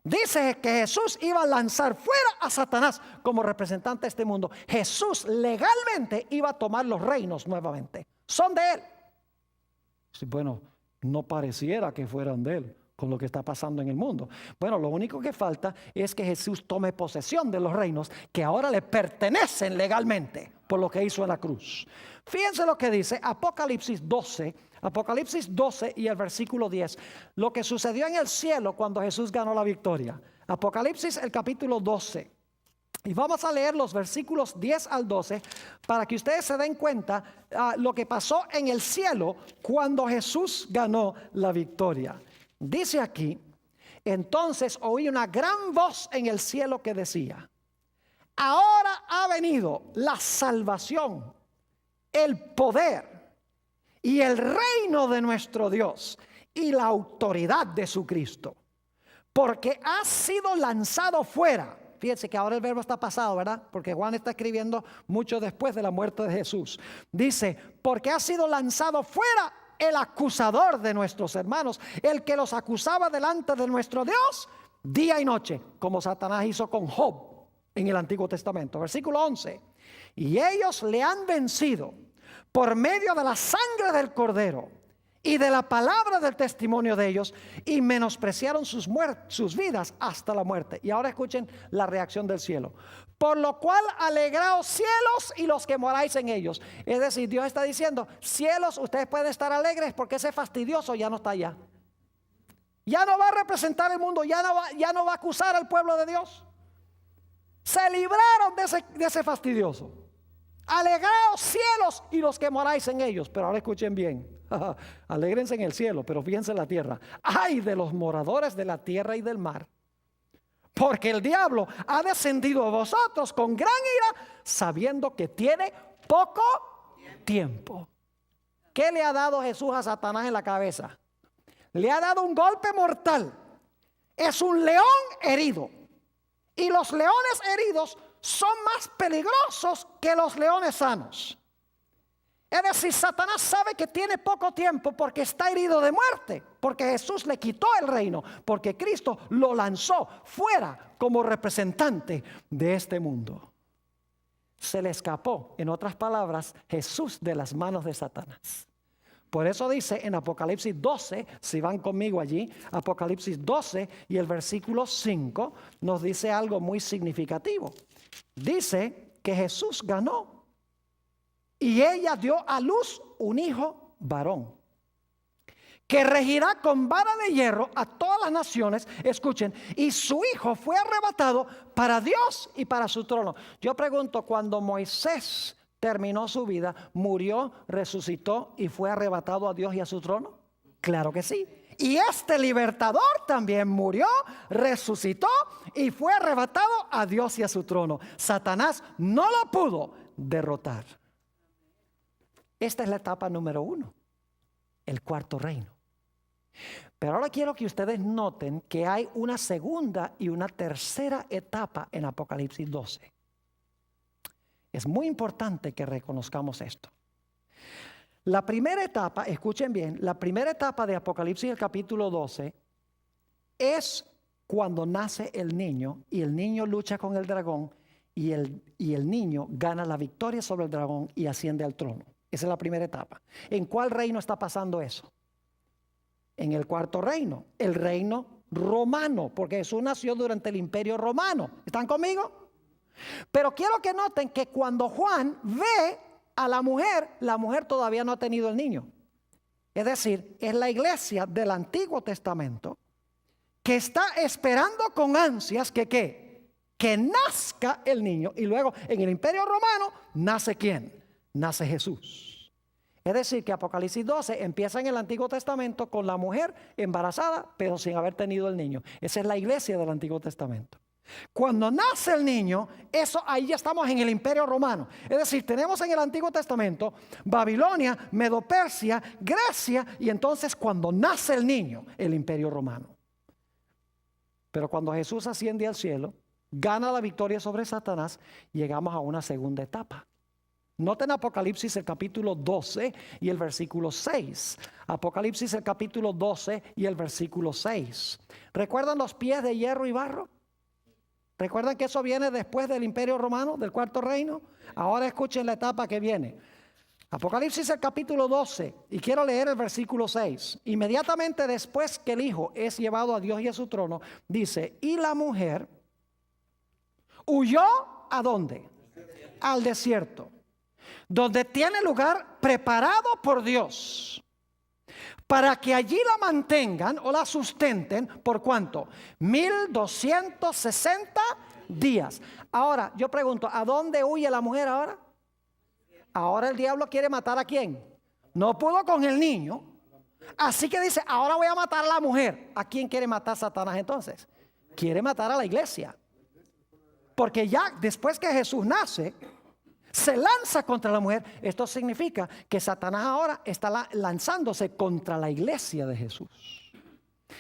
dice que Jesús iba a lanzar fuera a Satanás como representante de este mundo. Jesús legalmente iba a tomar los reinos nuevamente. Son de él. Sí, bueno, no pareciera que fueran de él con lo que está pasando en el mundo. Bueno, lo único que falta es que Jesús tome posesión de los reinos que ahora le pertenecen legalmente por lo que hizo en la cruz. Fíjense lo que dice Apocalipsis 12 y el versículo 10, lo que sucedió en el cielo cuando Jesús ganó la victoria. Apocalipsis el capítulo 12. Y vamos a leer los versículos 10 al 12 para que ustedes se den cuenta lo que pasó en el cielo cuando Jesús ganó la victoria. Dice aquí, entonces oí una gran voz en el cielo que decía, ahora ha venido la salvación, el poder y el reino de nuestro Dios y la autoridad de su Cristo, porque ha sido lanzado fuera. Fíjense que ahora el verbo está pasado, ¿verdad? Porque Juan está escribiendo mucho después de la muerte de Jesús. Dice, porque ha sido lanzado fuera el acusador de nuestros hermanos, el que los acusaba delante de nuestro Dios día y noche, como Satanás hizo con Job en el Antiguo Testamento. Versículo 11. Y ellos le han vencido por medio de la sangre del Cordero y de la palabra del testimonio de ellos, y menospreciaron sus vidas hasta la muerte. Y ahora escuchen la reacción del cielo. Por lo cual alegraos cielos y los que moráis en ellos. Es decir, Dios está diciendo, cielos, ustedes pueden estar alegres porque ese fastidioso ya no está allá. Ya no va a representar el mundo, ya no va a acusar al pueblo de Dios. Se libraron de ese fastidioso. Alegraos cielos y los que moráis en ellos. Pero ahora escuchen bien. Alégrense en el cielo, pero fíjense en la tierra. ¡Ay de los moradores de la tierra y del mar! Porque el diablo ha descendido a vosotros con gran ira, sabiendo que tiene poco tiempo. ¿Qué le ha dado Jesús a Satanás en la cabeza? Le ha dado un golpe mortal. Es un león herido. Y los leones heridos son más peligrosos que los leones sanos. Es decir, Satanás sabe que tiene poco tiempo porque está herido de muerte, porque Jesús le quitó el reino, porque Cristo lo lanzó fuera como representante de este mundo. Se le escapó, en otras palabras, Jesús de las manos de Satanás. Por eso dice en Apocalipsis 12, si van conmigo allí, Apocalipsis 12 y el versículo 5 nos dice algo muy significativo. Dice que Jesús ganó y ella dio a luz un hijo varón, que regirá con vara de hierro a todas las naciones. Escuchen, y su hijo fue arrebatado para Dios y para su trono. Yo pregunto, cuando Moisés terminó su vida, murió, resucitó y fue arrebatado a Dios y a su trono. Claro que sí. Y este libertador también murió, resucitó y fue arrebatado a Dios y a su trono. Satanás no lo pudo derrotar. Esta es la etapa número 1, el cuarto reino. Pero ahora quiero que ustedes noten que hay una segunda y una tercera etapa en Apocalipsis 12. Es muy importante que reconozcamos esto. La primera etapa, escuchen bien, la primera etapa de Apocalipsis, el capítulo 12, es cuando nace el niño y el niño lucha con el dragón y el niño gana la victoria sobre el dragón y asciende al trono. Esa es la primera etapa. ¿En cuál reino está pasando eso? En el cuarto reino, el reino romano, porque Jesús nació durante el imperio romano. ¿Están conmigo? Pero quiero que noten que cuando Juan ve a la mujer todavía no ha tenido el niño. Es decir, es la iglesia del Antiguo Testamento que está esperando con ansias que nazca el niño. Y luego en el imperio romano nace ¿quién? Nace Jesús. Es decir, que Apocalipsis 12 empieza en el Antiguo Testamento con la mujer embarazada, pero sin haber tenido el niño. Esa es la iglesia del Antiguo Testamento. Cuando nace el niño, ahí ya estamos en el imperio romano. Es decir, tenemos en el Antiguo Testamento Babilonia, Medo-Persia, Grecia, y entonces cuando nace el niño, el imperio romano. Pero cuando Jesús asciende al cielo, gana la victoria sobre Satanás, llegamos a una segunda etapa. Noten Apocalipsis el capítulo 12 y el versículo 6. Apocalipsis el capítulo 12 y el versículo 6. ¿Recuerdan los pies de hierro y barro? ¿Recuerdan que eso viene después del imperio romano, del cuarto reino? Ahora escuchen la etapa que viene. Apocalipsis el capítulo 12 y quiero leer el versículo 6. Inmediatamente después que el hijo es llevado a Dios y a su trono, dice, y la mujer huyó ¿a dónde? Al desierto, donde tiene lugar preparado por Dios, para que allí la mantengan o la sustenten, ¿por cuánto? 1260 días. Ahora, yo pregunto, ¿a dónde huye la mujer ahora? Ahora el diablo quiere matar ¿a quién? No pudo con el niño, así que dice, ahora voy a matar a la mujer. ¿A quién quiere matar Satanás entonces? Quiere matar a la iglesia. Porque ya después que Jesús nace, se lanza contra la mujer. Esto significa que Satanás ahora está lanzándose contra la iglesia de Jesús.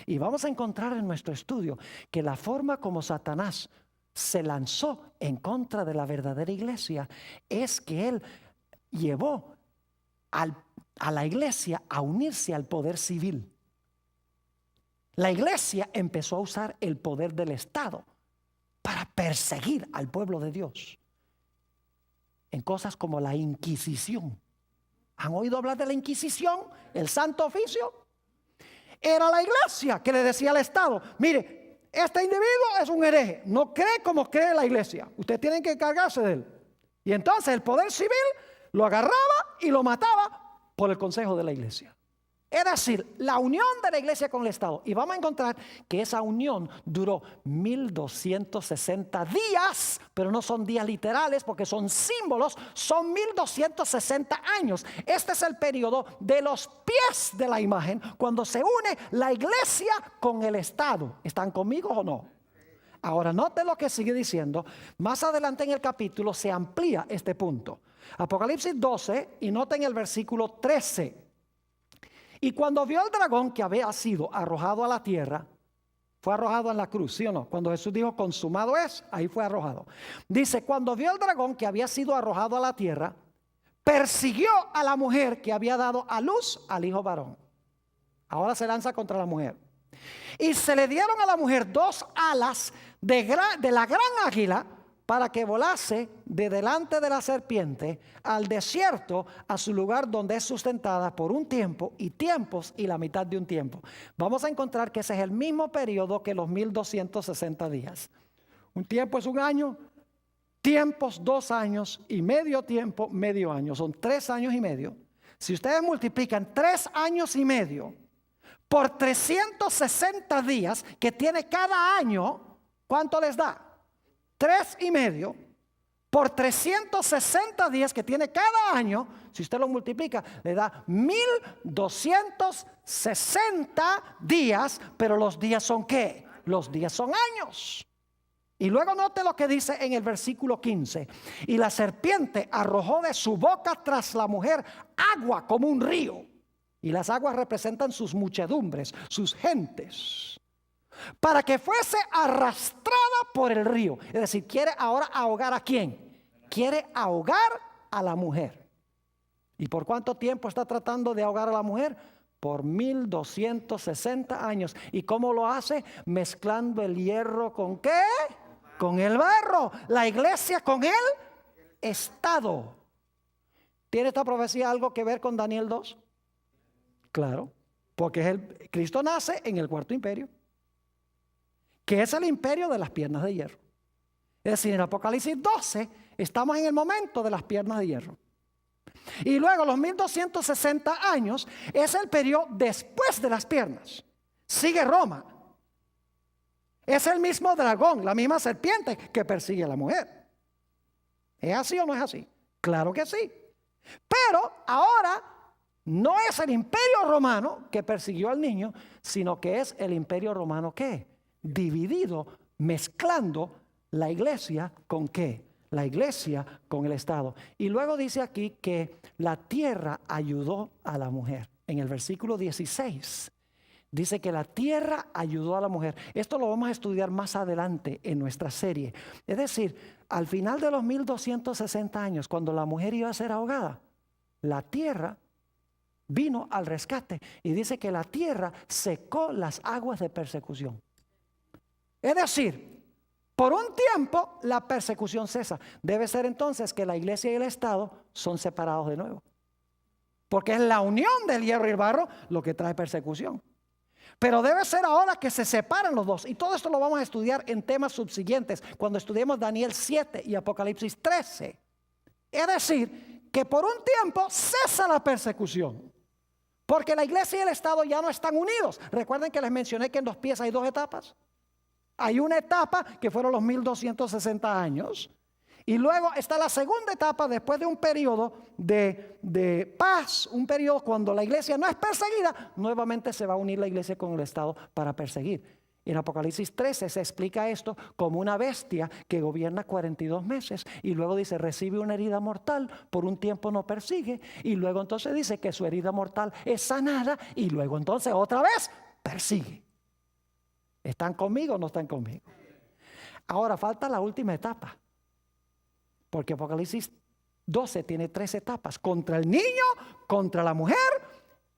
Y vamos a encontrar en nuestro estudio que la forma como Satanás se lanzó en contra de la verdadera iglesia es que él llevó a la iglesia a unirse al poder civil. La iglesia empezó a usar el poder del Estado para perseguir al pueblo de Dios en cosas como la Inquisición. ¿Han oído hablar de la Inquisición? El Santo Oficio. Era la iglesia que le decía al Estado, mire, este individuo es un hereje, no cree como cree la iglesia, ustedes tienen que encargarse de él. Y entonces el poder civil lo agarraba y lo mataba por el consejo de la iglesia. Es decir, la unión de la iglesia con el Estado. Y vamos a encontrar que esa unión duró 1260 días, pero no son días literales porque son símbolos, son 1260 años. Este es el periodo de los pies de la imagen, cuando se une la iglesia con el Estado. ¿Están conmigo o no? Ahora, note lo que sigue diciendo. Más adelante en el capítulo se amplía este punto. Apocalipsis 12, y noten el versículo 13. Y cuando vio el dragón que había sido arrojado a la tierra, fue arrojado en la cruz, ¿sí o no? Cuando Jesús dijo consumado es, ahí fue arrojado. Dice, cuando vio el dragón que había sido arrojado a la tierra, persiguió a la mujer que había dado a luz al hijo varón. Ahora se lanza contra la mujer. Y se le dieron a la mujer 2 alas de la gran águila, para que volase de delante de la serpiente al desierto, a su lugar donde es sustentada por un tiempo y tiempos y la mitad de un tiempo. Vamos a encontrar que ese es el mismo periodo que los 1260 días. Un tiempo es un año, tiempos 2 años y medio tiempo, medio año. Son 3 años y medio. Si ustedes multiplican 3 años y medio por 360 días que tiene cada año, ¿cuánto les da? 3 y medio por 360 días que tiene cada año. Si usted lo multiplica, le da 1260 días. Pero los días son ¿qué? Los días son años. Y luego note lo que dice en el versículo 15. Y la serpiente arrojó de su boca tras la mujer agua como un río. Y las aguas representan sus muchedumbres, sus gentes, para que fuese arrastrada por el río. Es decir, quiere ahora ahogar ¿a quién? Quiere ahogar a la mujer. ¿Y por cuánto tiempo está tratando de ahogar a la mujer? Por 1260 años. ¿Y cómo lo hace? Mezclando el hierro ¿con qué? Con el barro. La iglesia con el Estado. ¿Tiene esta profecía algo que ver con Daniel 2? Claro, porque Cristo nace en el cuarto imperio, que es el imperio de las piernas de hierro. Es decir, en Apocalipsis 12 estamos en el momento de las piernas de hierro. Y luego los 1260 años es el periodo después de las piernas. Sigue Roma. Es el mismo dragón, la misma serpiente que persigue a la mujer. ¿Es así o no es así? Claro que sí. Pero ahora no es el imperio romano que persiguió al niño, sino que es el imperio romano ¿qué? Dividido, mezclando la iglesia ¿con qué? La iglesia con el Estado. Y luego dice aquí que la tierra ayudó a la mujer. En el versículo 16 dice que la tierra ayudó a la mujer. Esto lo vamos a estudiar más adelante en nuestra serie. Es decir, al final de los 1260 años, cuando la mujer iba a ser ahogada, la tierra vino al rescate. Y dice que la tierra secó las aguas de persecución. Es decir, por un tiempo la persecución cesa. Debe ser entonces que la iglesia y el Estado son separados de nuevo. Porque es la unión del hierro y el barro lo que trae persecución. Pero debe ser ahora que se separan los dos. Y todo esto lo vamos a estudiar en temas subsiguientes, cuando estudiemos Daniel 7 y Apocalipsis 13. Es decir, que por un tiempo cesa la persecución. Porque la iglesia y el Estado ya no están unidos. Recuerden que les mencioné que en los pies hay 2 etapas. Hay una etapa que fueron los 1260 años. Y luego está la segunda etapa después de un periodo de paz. Un periodo cuando la iglesia no es perseguida. Nuevamente se va a unir la iglesia con el Estado para perseguir. En Apocalipsis 13 se explica esto como una bestia que gobierna 42 meses. Y luego dice, recibe una herida mortal, por un tiempo no persigue. Y luego entonces dice que su herida mortal es sanada. Y luego entonces otra vez persigue. ¿Están conmigo o no están conmigo? Ahora falta la última etapa. Porque Apocalipsis 12 tiene 3 etapas. Contra el niño, contra la mujer.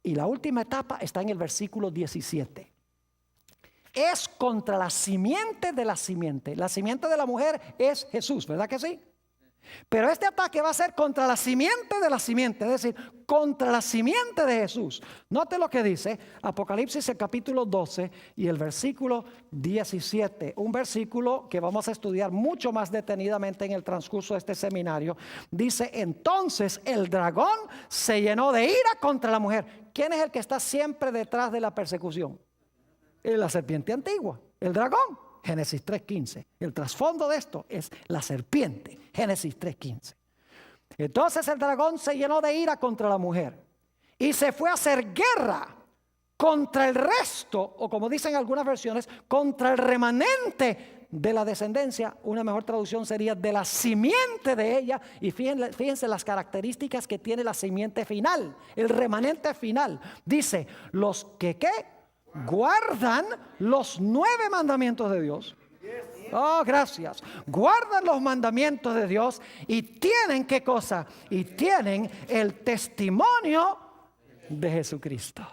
Y la última etapa está en el versículo 17. Es contra la simiente de la simiente. La simiente de la mujer es Jesús, ¿verdad que sí? Pero este ataque va a ser contra la simiente de la simiente, es decir, contra la simiente de Jesús. Note lo que dice Apocalipsis el capítulo 12 y el versículo 17. Un versículo que vamos a estudiar mucho más detenidamente en el transcurso de este seminario. Dice, entonces el dragón se llenó de ira contra la mujer. ¿quién es el que está siempre detrás de la persecución? La serpiente antigua, el dragón, Génesis 3:15. El trasfondo de esto es la serpiente, Génesis 3:15. Entonces el dragón se llenó de ira contra la mujer y se fue a hacer guerra contra el resto, o como dicen algunas versiones, contra el remanente de la descendencia. Una mejor traducción sería de la simiente de ella. Y fíjense las características que tiene la simiente final, el remanente final. Dice, los que guardan los 9 mandamientos de Dios. Oh, gracias. Guardan los mandamientos de Dios y tienen, ¿qué cosa? Y tienen el testimonio de Jesucristo.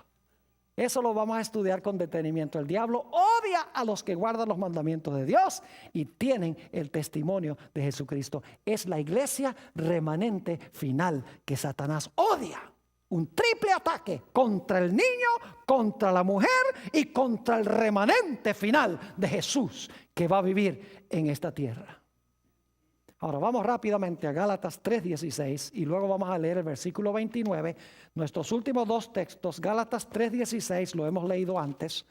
Eso lo vamos a estudiar con detenimiento. El diablo odia a los que guardan los mandamientos de Dios y tienen el testimonio de Jesucristo. Es la iglesia remanente final que Satanás odia. Un triple ataque contra el niño, contra la mujer y contra el remanente final de Jesús que va a vivir en esta tierra. Ahora vamos rápidamente a Gálatas 3:16 y luego vamos a leer el versículo 29. Nuestros últimos 2 textos, Gálatas 3:16, lo hemos leído antes.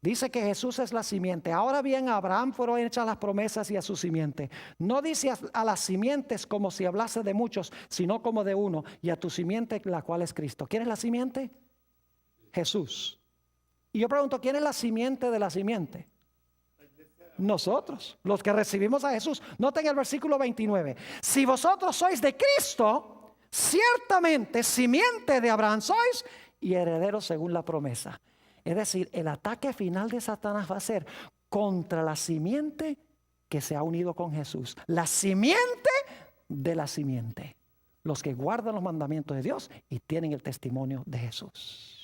Dice que Jesús es la simiente. Ahora bien, a Abraham fueron hechas las promesas y a su simiente. No dice a las simientes como si hablase de muchos, sino como de uno, y a tu simiente, la cual es Cristo. ¿Quién es la simiente? Jesús. Y yo pregunto, ¿quién es la simiente de la simiente? Nosotros, los que recibimos a Jesús. Noten el versículo 29. Si vosotros sois de Cristo, ciertamente simiente de Abraham sois y herederos según la promesa. Es decir, el ataque final de Satanás va a ser contra la simiente que se ha unido con Jesús. La simiente de la simiente. Los que guardan los mandamientos de Dios y tienen el testimonio de Jesús.